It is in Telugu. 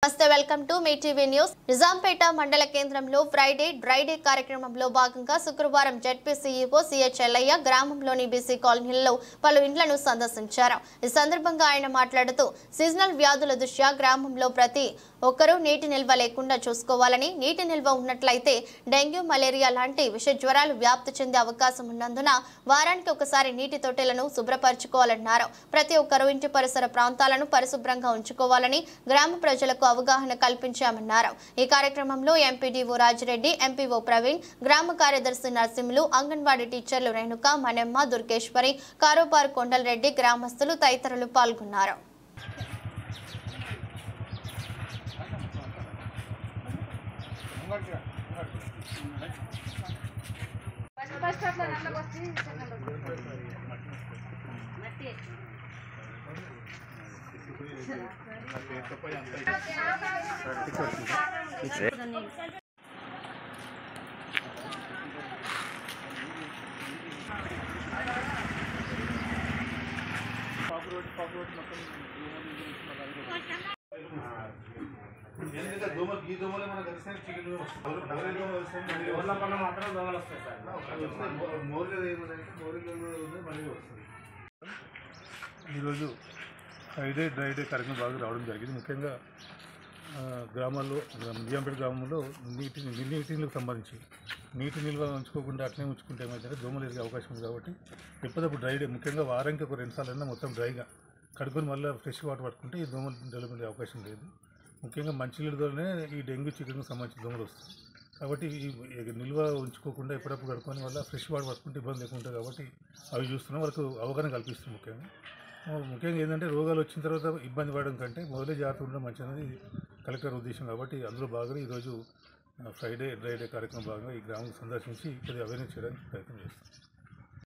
నమస్తే welcome to me TV news. Nizampet మండల కేంద్రంలో ఫ్రైడే డ్రై డే కార్యక్రమంలో భాగంగా శుక్రవారం జెడ్పీ సీఈఓ సిహెచ్ ఎల్లయ్య గ్రామంలోని బీసీ కాలనీల్లో పలు ఇండ్లను సందర్శించారు. ఈ సందర్భంగా ఆయన మాట్లాడుతూ సీజనల్ వ్యాధుల దృష్ట్యా గ్రామంలో ప్రతి ఒక్కరూ నీటి నిల్వ లేకుండా చూసుకోవాలని, నీటి నిల్వ ఉన్నట్లయితే డెంగ్యూ, మలేరియా లాంటి విష జ్వరాలు వ్యాప్తి చెందే అవకాశం ఉన్నందున వారానికి ఒకసారి నీటి తొట్టెలను శుభ్రపరచుకోవాలన్నారు. ప్రతి ఒక్కరూ ఇంటి పరిసర ప్రాంతాలను పరిశుభ్రంగా ఉంచుకోవాలని గ్రామ ప్రజలకు అవగాహన కల్పించామన్నారు. ఈ కార్యక్రమంలో ఎంపీడీఓ రాజిరెడ్డి, ఎంపీఓ ప్రవీణ్, గ్రామ కార్యదర్శి నరసింహులు, అంగన్వాడీ టీచర్లు రేణుక, మణెమ్మ, దుర్గేశ్వరి, కారోబార్ కొండలరెడ్డి, గ్రామస్తులు తదితరులు పాల్గొన్నారు. ఈరోజు ఫ్రైడే డ్రై డే కార్యక్రమం బాగా రావడం జరిగింది. ముఖ్యంగా గ్రామాల్లో నిజాంపేట గ్రామంలో నీటికి సంబంధించి నీటి నిల్వ ఉంచుకోకుండా అట్లనే ఉంచుకుంటే ఏమైతే దోమలు ఎదిగే అవకాశం ఉంది. కాబట్టి ఎప్పటికప్పుడు డ్రై డే, ముఖ్యంగా వారానికి ఒక 2 సార్లు మొత్తం డ్రైగా కడుక్కొని మళ్ళీ ఫ్రెష్ వాటర్ పట్టుకుంటే ఈ దోమలు డెవలప్ అయ్యే అవకాశం లేదు. ముఖ్యంగా మంచినీళ్ళతోనే ఈ డెంగ్యూ, చికెన్కు సంబంధించిన దోమలు వస్తాయి. కాబట్టి ఈ నిల్వ ఉంచుకోకుండా ఎప్పుడప్పుడు కడుక్కొని వల్ల ఫ్రెష్ వాటర్ పట్టుకుంటే ఇబ్బంది లేకుండా కాబట్టి అవి చూస్తున్నాం. వాళ్ళకు అవగాహన కల్పిస్తుంది. ముఖ్యంగా ఏంటంటే రోగాలు వచ్చిన తర్వాత ఇబ్బంది పడడం కంటే మొదలే జాగ్రత్త ఉండడం మంచిది కలెక్టర్ ఉద్దేశం. కాబట్టి అందులో భాగంగా ఈరోజు ఫ్రైడే డ్రై డే కార్యక్రమం భాగంగా ఈ గ్రామం సందర్శించి కొద్దిగా అవేర్నెస్ చేయడానికి ప్రయత్నం చేస్తాం.